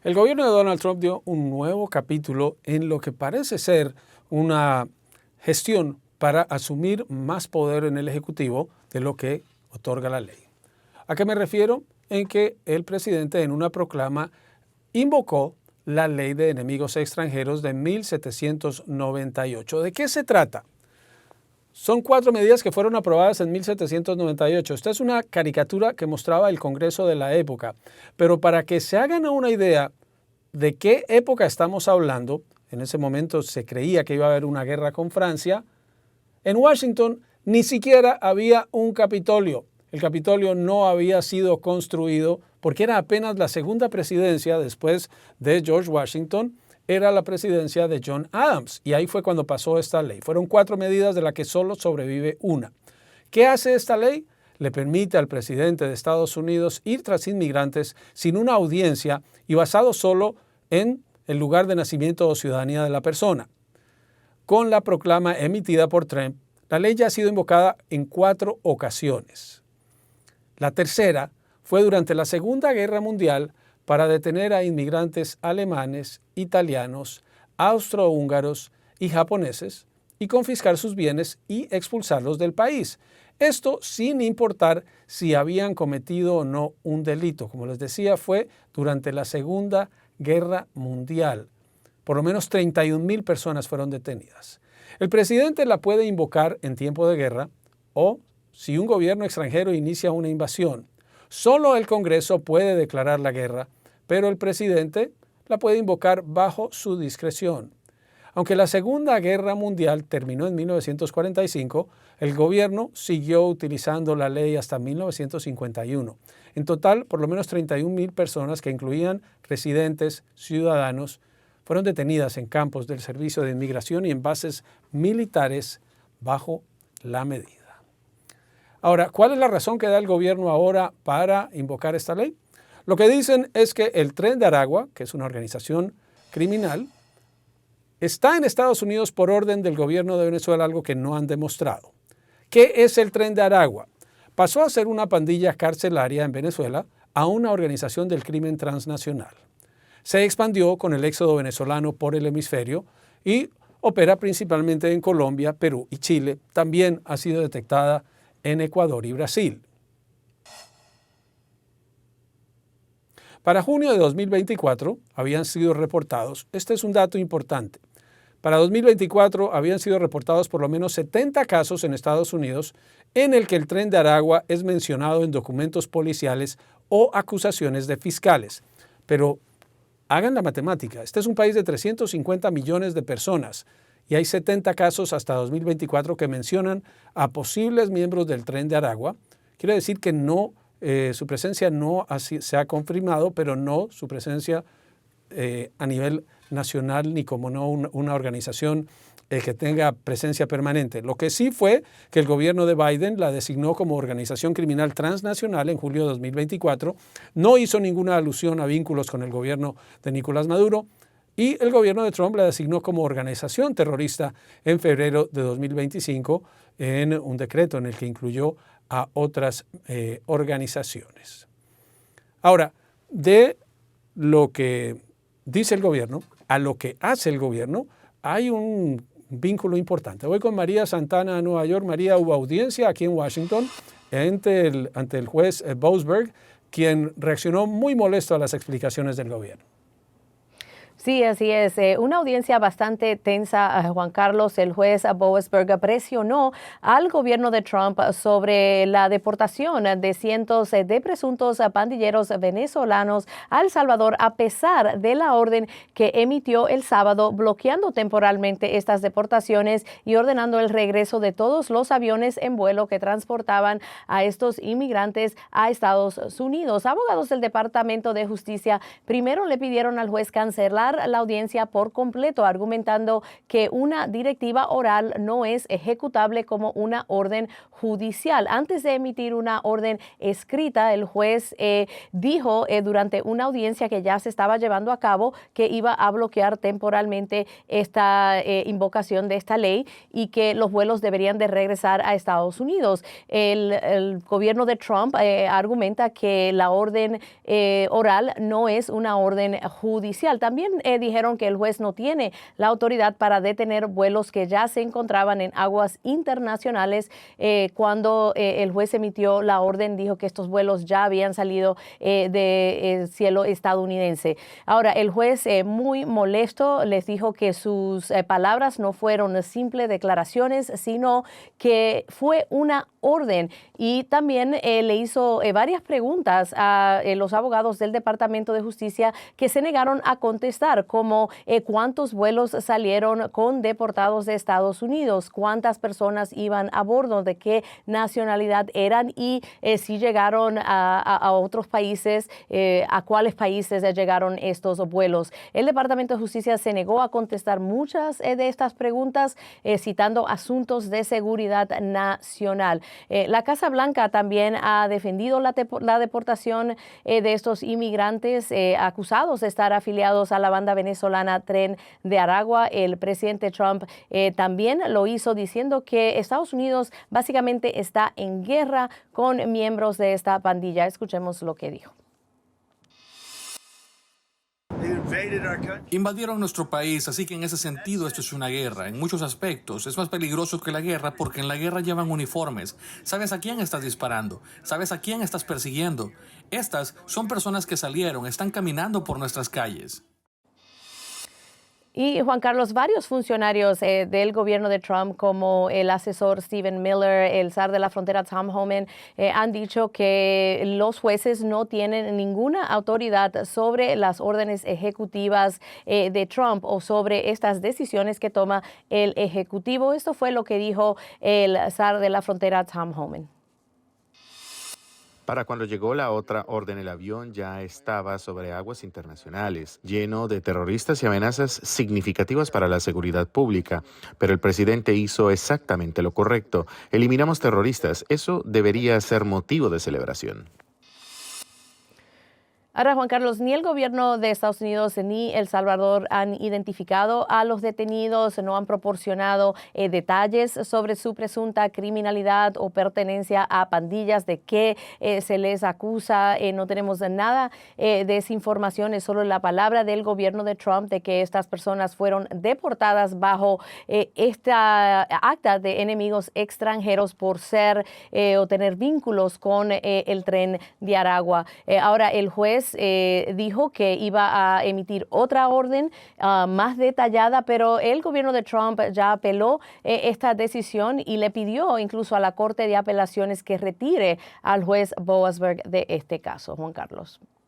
El gobierno de Donald Trump dio un nuevo capítulo en lo que parece ser una gestión para asumir más poder en el Ejecutivo de lo que otorga la ley. ¿A qué me refiero? En que el presidente en una proclama invocó la ley de enemigos extranjeros de 1798. ¿De qué se trata? Son 4 medidas que fueron aprobadas en 1798. Esta es una caricatura que mostraba el Congreso de la época. Pero para que se hagan una idea de qué época estamos hablando, en ese momento se creía que iba a haber una guerra con Francia, en Washington ni siquiera había un Capitolio. El Capitolio no había sido construido porque era apenas la segunda presidencia después de George Washington. Era la presidencia de John Adams y ahí fue cuando pasó esta ley. Fueron 4 medidas de las que solo sobrevive una. ¿Qué hace esta ley? Le permite al presidente de Estados Unidos ir tras inmigrantes sin una audiencia y basado solo en el lugar de nacimiento o ciudadanía de la persona. Con la proclama emitida por Trump, la ley ya ha sido invocada en 4 ocasiones. La tercera fue durante la Segunda Guerra Mundial para detener a inmigrantes alemanes, italianos, austrohúngaros y japoneses y confiscar sus bienes y expulsarlos del país. Esto sin importar si habían cometido o no un delito. Como les decía, fue durante la Segunda Guerra Mundial. Por lo menos 31,000 personas fueron detenidas. El presidente la puede invocar en tiempo de guerra o si un gobierno extranjero inicia una invasión. Solo el Congreso puede declarar la guerra, pero el presidente la puede invocar bajo su discreción. Aunque la Segunda Guerra Mundial terminó en 1945, el gobierno siguió utilizando la ley hasta 1951. En total, por lo menos 31,000 personas, que incluían residentes, ciudadanos, fueron detenidas en campos del Servicio de Inmigración y en bases militares bajo la medida. Ahora, ¿cuál es la razón que da el gobierno ahora para invocar esta ley? Lo que dicen es que el Tren de Aragua, que es una organización criminal, está en Estados Unidos por orden del gobierno de Venezuela, algo que no han demostrado. ¿Qué es el Tren de Aragua? Pasó a ser una pandilla carcelaria en Venezuela a una organización del crimen transnacional. Se expandió con el éxodo venezolano por el hemisferio y opera principalmente en Colombia, Perú y Chile. También ha sido detectada en Ecuador y Brasil. Para junio de 2024 habían sido reportados, este es un dato importante, para 2024 habían sido reportados por lo menos 70 casos en Estados Unidos en el que el Tren de Aragua es mencionado en documentos policiales o acusaciones de fiscales. Pero hagan la matemática, este es un país de 350 millones de personas y hay 70 casos hasta 2024 que mencionan a posibles miembros del Tren de Aragua. Quiere decir que no, su presencia no se ha confirmado, pero no su presencia a nivel nacional ni como no una organización que tenga presencia permanente. Lo que sí fue que el gobierno de Biden la designó como organización criminal transnacional en julio de 2024, no hizo ninguna alusión a vínculos con el gobierno de Nicolás Maduro y el gobierno de Trump la designó como organización terrorista en febrero de 2025 en un decreto en el que incluyó a otras organizaciones. Ahora, de lo que dice el gobierno a lo que hace el gobierno, hay un vínculo importante. Voy con María Santana a Nueva York. María, hubo audiencia aquí en Washington ante el juez Boasberg, quien reaccionó muy molesto a las explicaciones del gobierno. Sí, así es. Una audiencia bastante tensa, Juan Carlos. El juez Boasberg presionó al gobierno de Trump sobre la deportación de cientos de presuntos pandilleros venezolanos a El Salvador, a pesar de la orden que emitió el sábado, bloqueando temporalmente estas deportaciones y ordenando el regreso de todos los aviones en vuelo que transportaban a estos inmigrantes a Estados Unidos. Abogados del Departamento de Justicia primero le pidieron al juez cancelar cancelar la audiencia por completo, argumentando que una directiva oral no es ejecutable como una orden judicial. Antes de emitir una orden escrita, el juez dijo durante una audiencia que ya se estaba llevando a cabo que iba a bloquear temporalmente esta invocación de esta ley y que los vuelos deberían de regresar a Estados Unidos. El gobierno de Trump argumenta que la orden oral no es una orden judicial. También dijeron que el juez no tiene la autoridad para detener vuelos que ya se encontraban en aguas internacionales. Cuando el juez emitió la orden, dijo que estos vuelos ya habían salido del cielo estadounidense. Ahora, el juez, muy molesto, les dijo que sus palabras no fueron simples declaraciones, sino que fue una orden. Y también le hizo varias preguntas a los abogados del Departamento de Justicia que se negaron a contestar, como cuántos vuelos salieron con deportados de Estados Unidos, cuántas personas iban a bordo, de qué nacionalidad eran y si llegaron a otros países, a cuáles países llegaron estos vuelos. El Departamento de Justicia se negó a contestar muchas de estas preguntas, citando asuntos de seguridad nacional. La Casa Blanca también ha defendido la deportación de estos inmigrantes acusados de estar afiliados a la banda venezolana Tren de Aragua. El presidente Trump también lo hizo, diciendo que Estados Unidos básicamente está en guerra con miembros de esta pandilla. Escuchemos lo que dijo. Invadieron nuestro país, así que en ese sentido esto es una guerra. En muchos aspectos es más peligroso que la guerra porque en la guerra llevan uniformes. Sabes a quién estás disparando, sabes a quién estás persiguiendo. Estas son personas que salieron, están caminando por nuestras calles. Y Juan Carlos, varios funcionarios del gobierno de Trump, como el asesor Stephen Miller, el zar de la frontera Tom Homan, han dicho que los jueces no tienen ninguna autoridad sobre las órdenes ejecutivas de Trump o sobre estas decisiones que toma el ejecutivo. Esto fue lo que dijo el zar de la frontera Tom Homan. Para cuando llegó la otra orden, el avión ya estaba sobre aguas internacionales, lleno de terroristas y amenazas significativas para la seguridad pública. Pero el presidente hizo exactamente lo correcto. Eliminamos terroristas. Eso debería ser motivo de celebración. Ahora, Juan Carlos, ni el gobierno de Estados Unidos ni El Salvador han identificado a los detenidos, no han proporcionado detalles sobre su presunta criminalidad o pertenencia a pandillas, de qué se les acusa. No tenemos nada de esa información, es solo la palabra del gobierno de Trump de que estas personas fueron deportadas bajo esta acta de enemigos extranjeros por ser o tener vínculos con el Tren de Aragua. Ahora, el juez dijo que iba a emitir otra orden más detallada, pero el gobierno de Trump ya apeló esta decisión y le pidió incluso a la Corte de Apelaciones que retire al juez Boasberg de este caso. Juan Carlos.